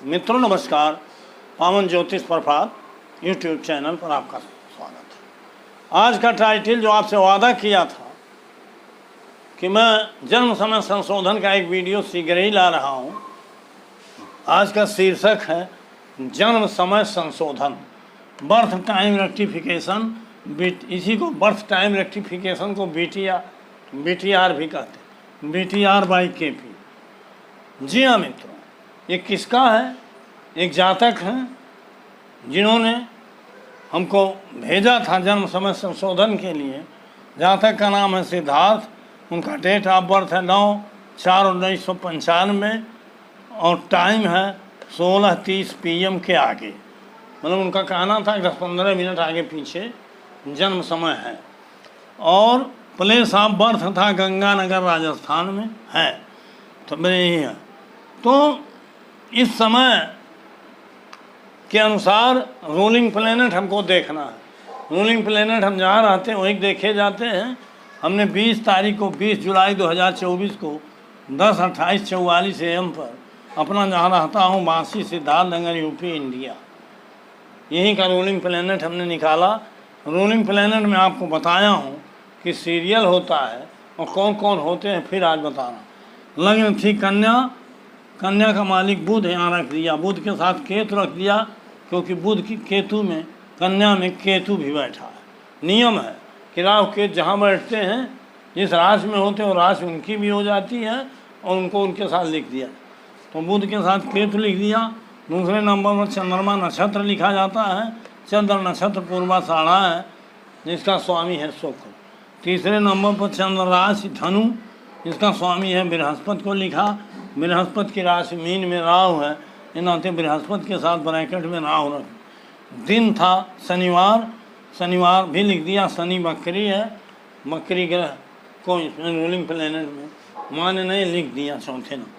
मित्रों नमस्कार। पावन ज्योतिष प्रभात यूट्यूब चैनल पर आपका स्वागत है। आज का टाइटल जो आपसे वादा किया था कि मैं जन्म समय संशोधन का एक वीडियो शीघ्र ही ला रहा हूँ। आज का शीर्षक है जन्म समय संशोधन, बर्थ टाइम रेक्टिफिकेशन। इसी को बर्थ टाइम रेक्टिफिकेशन को BTR भी कहते हैं, BTR/KP। जी हाँ मित्रों, ये किसका है? एक जातक हैं जिन्होंने हमको भेजा था जन्म समय संशोधन के लिए। जातक का नाम है सिद्धार्थ। उनका डेट ऑफ बर्थ है 9/4/1995 और टाइम है 16:30 PM के आगे। मतलब उनका कहना था 10-15 मिनट आगे पीछे जन्म समय है। और प्लेस ऑफ बर्थ था गंगानगर राजस्थान में है। तो मेरे यही है। तो इस समय के अनुसार रूलिंग प्लेनेट हमको देखना है। रूलिंग प्लेनेट हम जहाँ रहते हैं वहीं देखे जाते हैं। हमने 20 तारीख को 20 जुलाई 2024 को 10:28:44 AM पर अपना जहाँ रहता हूँ बांसी सिद्धार्थनगर यूपी इंडिया, यहीं का रूलिंग प्लेनेट हमने निकाला। रूलिंग प्लेनेट में आपको बताया हूँ कि सीरियल होता है और कौन कौन होते हैं, फिर आज बताना। लग्न थी कन्या, कन्या का मालिक बुध यहाँ रख दिया, बुध के साथ केतु रख दिया क्योंकि बुध की केतु में कन्या में केतु भी बैठा है। नियम है कि राहु केतु जहाँ बैठते हैं, जिस राशि में होते हैं वो राशि उनकी भी हो जाती है और उनको उनके साथ लिख दिया। तो बुध के साथ केतु लिख दिया। दूसरे नंबर पर चंद्रमा नक्षत्र लिखा जाता है। चंद्र नक्षत्र पूर्वाषाढ़ा है जिसका स्वामी है शुक्र। तीसरे नंबर पर चंद्र राशि धनु, जिसका स्वामी है बृहस्पति को लिखा। बृहस्पति की राशि मीन में राहु है, इन नाते बृहस्पति के साथ ब्रैकेट में राहु रख। दिन था शनिवार, शनिवार भी लिख दिया। शनि बकरी है, बकरी ग्रह को इसमें रूलिंग प्लेनेट में मान्य नहीं, लिख दिया चौथे नंबर।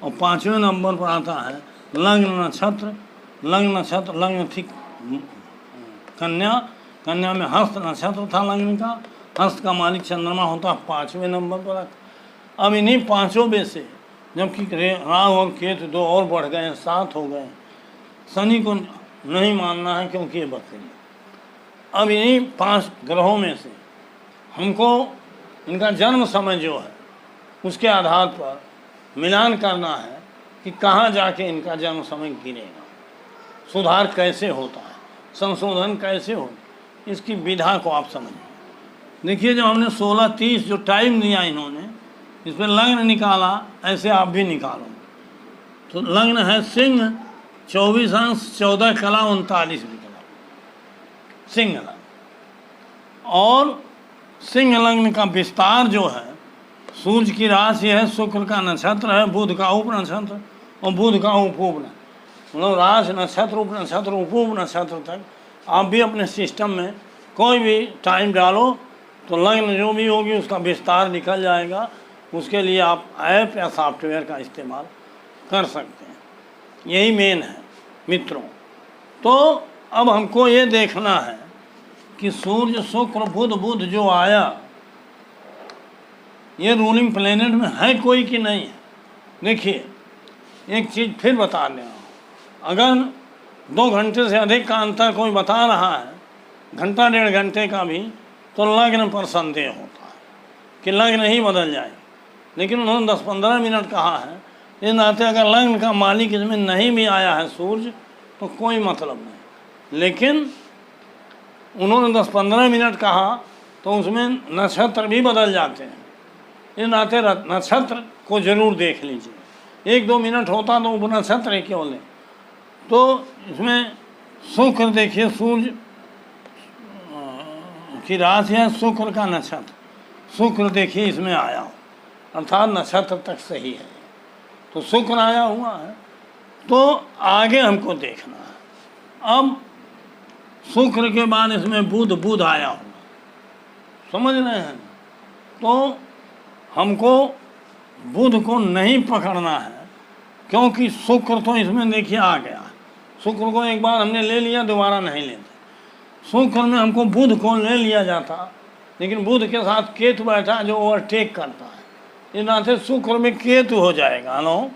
और पाँचवें नंबर पर आता है लग्न नक्षत्र। लग्न नक्षत्र, लग्न थी कन्या, कन्या में हस्त नक्षत्र था लग्न का। हस्त का मालिक चंद्रमा होता 5वें नंबर पर। अब इन्हीं पाँचों में से जबकि राहु और केतु 2 और बढ़ गए, 7 हो गए। शनि को नहीं मानना है क्योंकि ये बकरी। अब इन्हीं 5 ग्रहों में से हमको इनका जन्म समय जो है उसके आधार पर मिलान करना है कि कहाँ जाके इनका जन्म समय गिरेगा, सुधार कैसे होता है, संशोधन कैसे होता है, इसकी विधा को आप समझिए। देखिए, जब हमने 16:30 जो टाइम दिया इन्होंने, इसमें लग्न निकाला, ऐसे आप भी निकालो। तो लग्न है सिंह, 24 अंश 14 कला 39 विकला, सिंह लग्न। और सिंह लग्न का विस्तार जो है, सूर्य की राशि है, शुक्र का नक्षत्र है, बुध का उप नक्षत्र और बुध का उप नक्षत्र। मतलब राशि नक्षत्र उप नक्षत्र उप नक्षत्र तक आप भी अपने सिस्टम में कोई भी टाइम डालो तो लग्न जो भी होगी उसका विस्तार निकल जाएगा। उसके लिए आप ऐप या सॉफ्टवेयर का इस्तेमाल कर सकते हैं। यही मेन है मित्रों। तो अब हमको ये देखना है कि सूर्य शुक्र बुध जो आया, ये रूलिंग प्लेनेट में है कोई कि नहीं है। देखिए, एक चीज़ फिर बता रहा हूँ, अगर 2 घंटे से अधिक का अंतर कोई बता रहा है, घंटा 1.5 घंटे का भी, तो लग्न पर संदेह होता है कि लग्न ही बदल जाए। लेकिन उन्होंने 10-15 मिनट कहा है, इस नाते अगर लग्न का मालिक इसमें नहीं भी आया है सूर्य तो कोई मतलब नहीं। लेकिन उन्होंने 10-15 मिनट कहा तो उसमें नक्षत्र भी बदल जाते हैं। इस नाते नक्षत्र को जरूर देख लीजिए। 1-2 मिनट होता तो उप नक्षत्र है केवल। तो इसमें शुक्र देखिए, सूर्य की राशि है, शुक्र का नक्षत्र, शुक्र देखिए इसमें आया हो, अर्थात नक्षत्र तक सही है। तो शुक्र आया हुआ है, तो आगे हमको देखना है। अब शुक्र के बाद इसमें बुध आया हुआ, समझ रहे हैं। तो हमको बुध को नहीं पकड़ना है क्योंकि शुक्र तो इसमें देखिए आ गया। शुक्र को एक बार हमने ले लिया, दोबारा नहीं लेते। शुक्र में हमको बुध को ले लिया जाता, लेकिन बुध के साथ केतु बैठा जो ओवरटेक करता है। इस नाते शुक्र में केतु हो जाएगा। नो,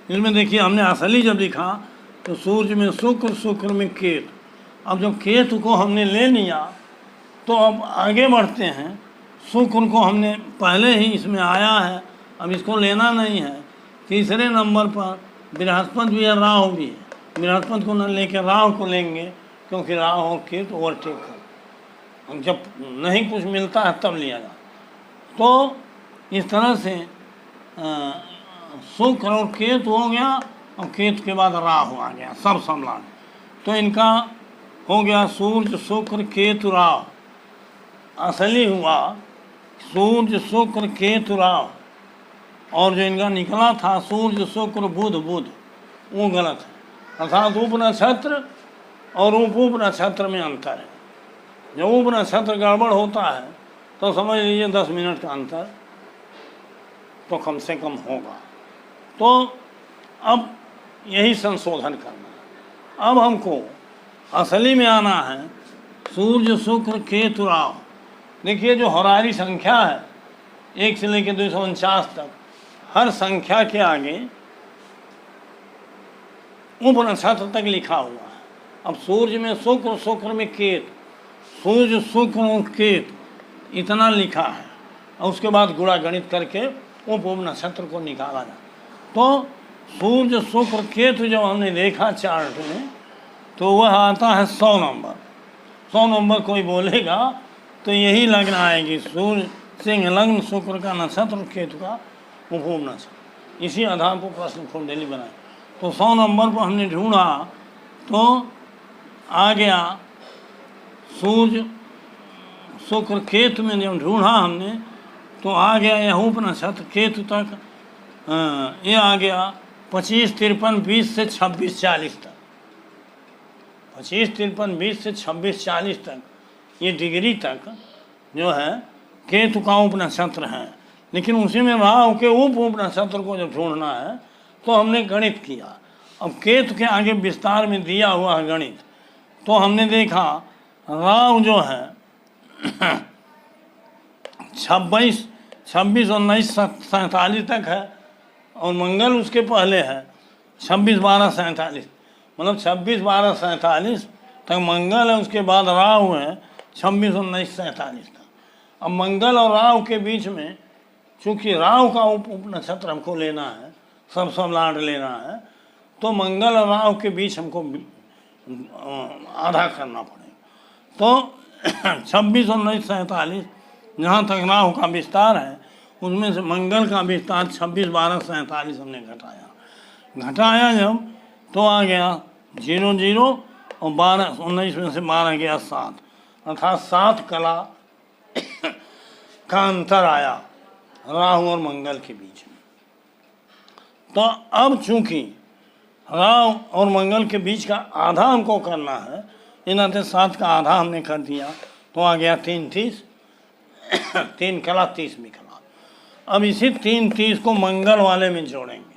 इसमें देखिए हमने असली जब लिखा तो सूर्य में शुक्र, शुक्र में केतु। अब जब केतु को हमने ले लिया तो अब आगे बढ़ते हैं। शुक्र को हमने पहले ही इसमें आया है, अब इसको लेना नहीं है। तीसरे नंबर पर बृहस्पति भी है, राहु भी है। बृहस्पति को न लेकर राहु को लेंगे, क्योंकि राहु और केतु ओवरटेक कर, जब नहीं कुछ मिलता है तब लिया जाता। तो इस तरह से शुक्र और केतु हो गया, और केतु के बाद राहु आ गया, सब सम्राट। तो इनका हो गया सूर्य, शुक्र, केतु, राहु। असली हुआ सूर्य, शुक्र, केतु, राहु। और जो इनका निकला था सूर्य, शुक्र, बुध, वो गलत है। अर्थात उप नक्षत्र और उप नक्षत्र में अंतर है। जब उप नक्षत्र गड़बड़ होता है तो समझ लीजिए 10 मिनट का अंतर तो कम से कम होगा। तो अब यही संशोधन करना है। अब हमको असली में आना है सूर्य, शुक्र, केतु, राहु। देखिए जो होरारी संख्या है 1 से लेकर 249 तक, हर संख्या के आगे उप नक्षत्र तक लिखा हुआ है। अब सूर्य में शुक्र, शुक्र में केतु, सूर्य, शुक्र और केतु इतना लिखा है, और उसके बाद गुणा गणित करके उप नक्षत्र को निकाला जाए। तो सूर्य, शुक्र, केतु जब हमने देखा चार्ट में तो वह आता है 100 नंबर। 100 नंबर कोई बोलेगा तो यही लग्न आएगी, सूर्य सिंह लग्न, शुक्र का नक्षत्र, केतु का उप नक्षत्र। इसी आधार पर प्रश्न कुंडली बनाए। तो 100 नंबर पर हमने ढूंढा तो आ गया सूर्य, शुक्र, केतु में जब ढूंढा हमने तो आ गया यह उप नक्षत्र केतु तक। ये आ गया 25, 53, 20 से 26, 40 तक। 25, 53, 20 से 26, 40 तक ये डिग्री तक जो है केतु का उप नक्षत्र है। लेकिन उसी में राहु के उप नक्षत्र को जब ढूंढना है तो हमने गणित किया। अब केतु के आगे विस्तार में दिया हुआ है गणित, तो हमने देखा राहु जो है 26, 19, 47 तक है, और मंगल उसके पहले है 26, 12, 47। मतलब 26, 12, 47 तक मंगल है, उसके बाद राहु है 26, 19, 47 तक। अब मंगल और राहु के बीच में चूँकि राहु का उप नक्षत्र हमको लेना है, सब लाड लेना है, तो मंगल और राहु के बीच हमको आधा करना पड़ेगा। तो 26, 19, 47 जहाँ तक राहु का विस्तार है उसमें से मंगल का विस्तार 26, 12, 47 हमने घटाया जब तो आ गया 0, 0 और 12, 19 में से 12 गया 7, अर्थात 7 कला का अंतर आया राहु और मंगल के बीच में। तो अब चूंकि राहु और मंगल के बीच का आधा हमको करना है, इन 7 का आधा हमने कर दिया तो आ गया 3, 30, 3 कला 30 निकला। अब इसी 3, 30 को मंगल वाले में जोड़ेंगे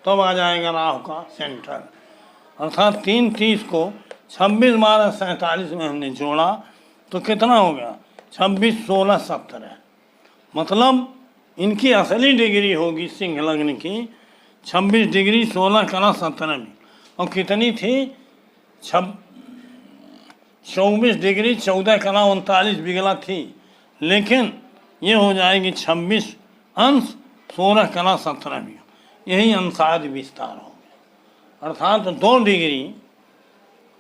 तब आ जाएगा राहु का सेंटर। अर्थात 3, 30 को 26, 12, 47 में हमने जोड़ा तो कितना हो गया 26, 16, 17। मतलब इनकी असली डिग्री होगी सिंह लग्न की 26 डिग्री 16 कला 17 में, और कितनी थी 24 डिग्री 14 कला 39 बिगला थी। लेकिन ये हो जाएगी 26 अंश 16 कला 17 में, यही अंशादि विस्तार हो गया। अर्थात 2 डिग्री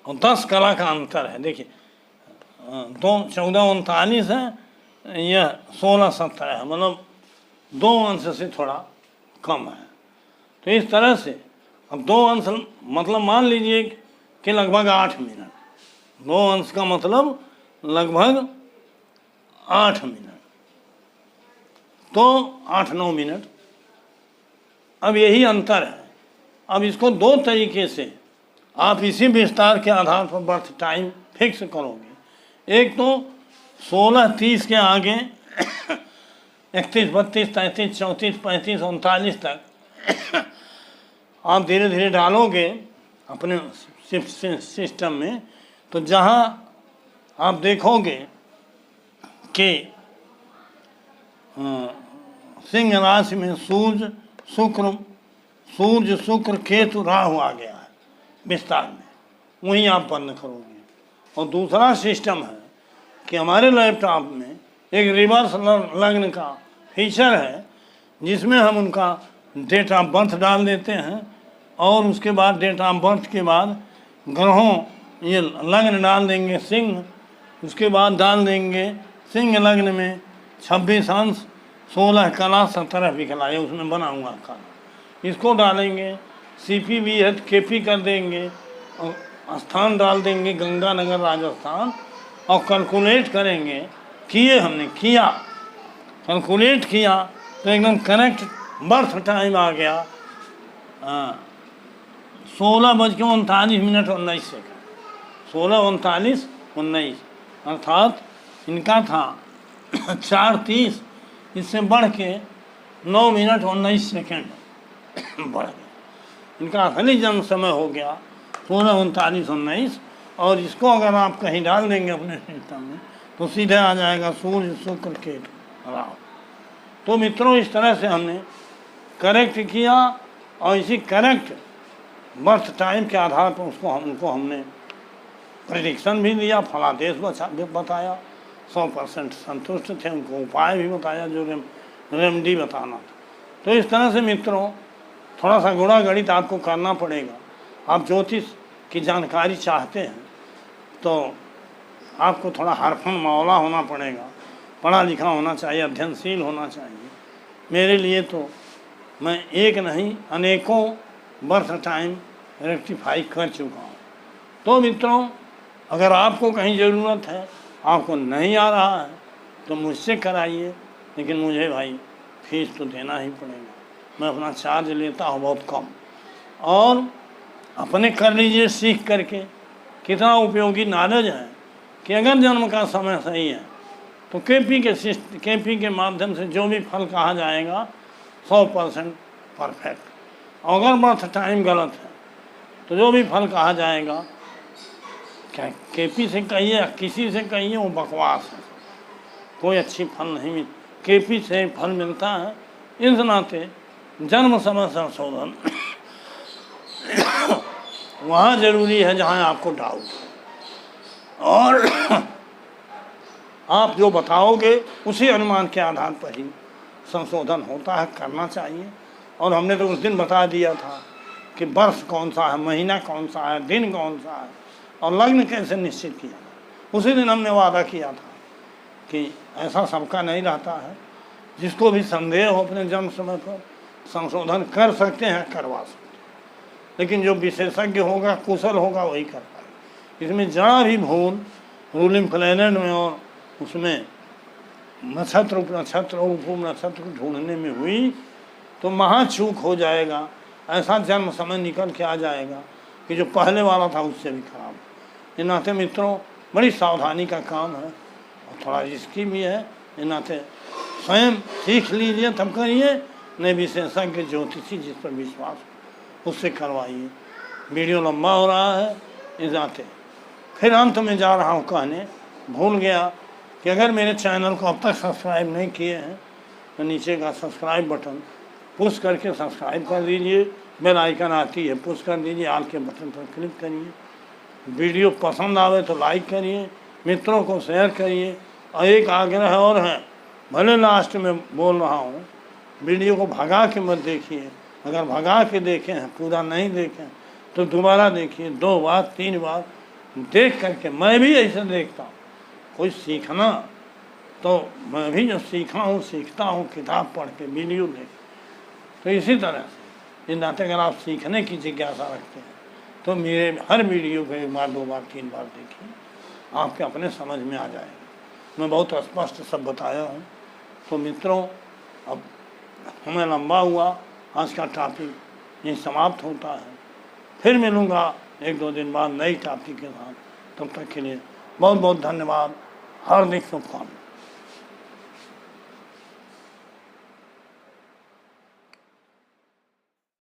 और 10 कला का अंतर है। देखिए 14, 39 है, यह 16, 17 है, मतलब 2 अंश से थोड़ा कम है। तो इस तरह से अब 2 अंश मतलब मान लीजिए कि लगभग 8 मिनट, 2 अंश का मतलब लगभग 8 मिनट, तो 8-9 मिनट। अब यही अंतर है। अब इसको 2 तरीके से आप इसी विस्तार के आधार पर बर्थ टाइम फिक्स करोगे। एक तो 16, 30 के आगे 31, 32, 33, 34, 35, 39 तक आप धीरे धीरे डालोगे अपने सिस्टम में, तो जहाँ आप देखोगे कि सिंह राशि में सूर्य, शुक्र सूर्य शुक्र केतु राहु आ गया है विस्तार में, वहीं आप बंद करोगे। और दूसरा सिस्टम है कि हमारे लैपटॉप में एक रिवर्स लग्न का फीचर है, जिसमें हम उनका डेट ऑफ बर्थ डाल देते हैं और उसके बाद डेट ऑफ बर्थ के बाद ग्रहों ये लग्न डाल देंगे सिंह, उसके बाद डाल देंगे सिंह लग्न में 26 अंश 16 कला 17 विकला, ये उसमें बना हुआ का इसको डालेंगे। CP भी KP कर देंगे और स्थान डाल देंगे गंगानगर राजस्थान और कैलकुलेट करेंगे। हमने किया कैलकुलेट किया तो एकदम करेक्ट बर्थ टाइम आ गया 16:39 16:39 अर्थात इनका था 4:30, इससे बढ़ के 9:19 बढ़ गया। इनका असली जन्म समय हो गया 16:39-19। और इसको अगर आप कहीं डाल देंगे अपने सिस्टम में तो सीधे आ जाएगा सूर्य शुक्र केतु राहु। तो मित्रों, इस तरह से हमने करेक्ट किया और इसी करेक्ट बर्थ टाइम के आधार पर उनको हमने प्रेडिक्शन भी दिया, फलादेश बताया, 100% संतुष्ट थे। उनको उपाय भी बताया जो रेमेडी बताना था। तो इस तरह से मित्रों, थोड़ा सा गुणा गणित आपको करना पड़ेगा। आप ज्योतिष की जानकारी चाहते हैं तो आपको थोड़ा हरफन मौला होना पड़ेगा, पढ़ा लिखा होना चाहिए, अध्ययनशील होना चाहिए। मेरे लिए तो मैं एक नहीं अनेकों बर्थ टाइम रेक्टिफाई कर चुका हूँ। तो मित्रों, अगर आपको कहीं ज़रूरत है, आपको नहीं आ रहा है तो मुझसे कराइए, लेकिन मुझे भाई फीस तो देना ही पड़ेगा। मैं अपना चार्ज लेता हूँ बहुत कम, और अपने कर लीजिए सीख करके। कितना उपयोगी नॉलेज है कि अगर जन्म का समय सही है तो KP के माध्यम से जो भी फल कहा जाएगा 100% परफेक्ट। अगर बर्थ टाइम गलत है तो जो भी फल कहा जाएगा, क्या KP से कहिए या किसी से कहिए, वो बकवास है, कोई अच्छी फल नहीं मिल। KP से फल मिलता है। इस नाते जन्म समय संशोधन वहाँ जरूरी है जहाँ आपको डाउट, और आप जो बताओगे उसी अनुमान के आधार पर ही संशोधन होता है, करना चाहिए। और हमने तो उस दिन बता दिया था कि वर्ष कौन सा है, महीना कौन सा है, दिन कौन सा है और लग्न कैसे निश्चित किया। उसी दिन हमने वादा किया था कि ऐसा सबका नहीं रहता है। जिसको भी संदेह हो अपने जन्म समय पर संशोधन कर सकते हैं, करवा सकते हैं, लेकिन जो विशेषज्ञ होगा, कुशल होगा, वही कर पाएगा। इसमें जहाँ भी भूल रूलिंग प्लैनेट में और उसमें नक्षत्र उपनक्षत्र और उप नक्षत्र ढूंढने में हुई तो महाचूक हो जाएगा। ऐसा जन्म समय निकल के आ जाएगा कि जो पहले वाला था उससे भी खराब है। इन नाते मित्रों, बड़ी सावधानी का काम है और थोड़ा रिस्की भी है। इन नाते स्वयं सीख लीजिए तब करिए, नहीं विशेषज्ञ ज्योतिषी जिस पर विश्वास हो उससे करवाइए। वीडियो लंबा हो रहा है, इस नाते फिर अंत में जा रहा हूँ कहने, भूल गया कि अगर मेरे चैनल को अब तक सब्सक्राइब नहीं किए हैं तो नीचे का सब्सक्राइब बटन पुश करके सब्सक्राइब कर दीजिए। बेल आइकन आती है, पुश कर दीजिए, आल के बटन पर क्लिक करिए। वीडियो पसंद आवे तो लाइक करिए, मित्रों को शेयर करिए। और एक आग्रह और है, भले लास्ट में बोल रहा हूँ, वीडियो को भगा के मत देखिए। अगर भगा के देखें हैं, पूरा नहीं देखें तो दोबारा देखिए, 2 बार 3 बार देख करके। मैं भी ऐसे देखता हूँ, कोई सीखना तो मैं भी जो सीखा हूँ सीखता हूँ किताब पढ़ के, वीडियो देख। तो इसी तरह से इन नाते अगर आप सीखने की जिज्ञासा रखते हैं तो मेरे हर वीडियो को 1 बार 2 बार 3 बार देखिए, आपके अपने समझ में आ जाएगा। मैं बहुत स्पष्ट सब बताया हूँ। तो मित्रों, अब हमें लंबा हुआ, आज का टॉपिक यही समाप्त होता है। फिर मिलूँगा 1-2 दिन बाद नई टॉपिक के साथ। तब तक के लिए बहुत बहुत धन्यवाद, हार्दिक शुभकामनाएं।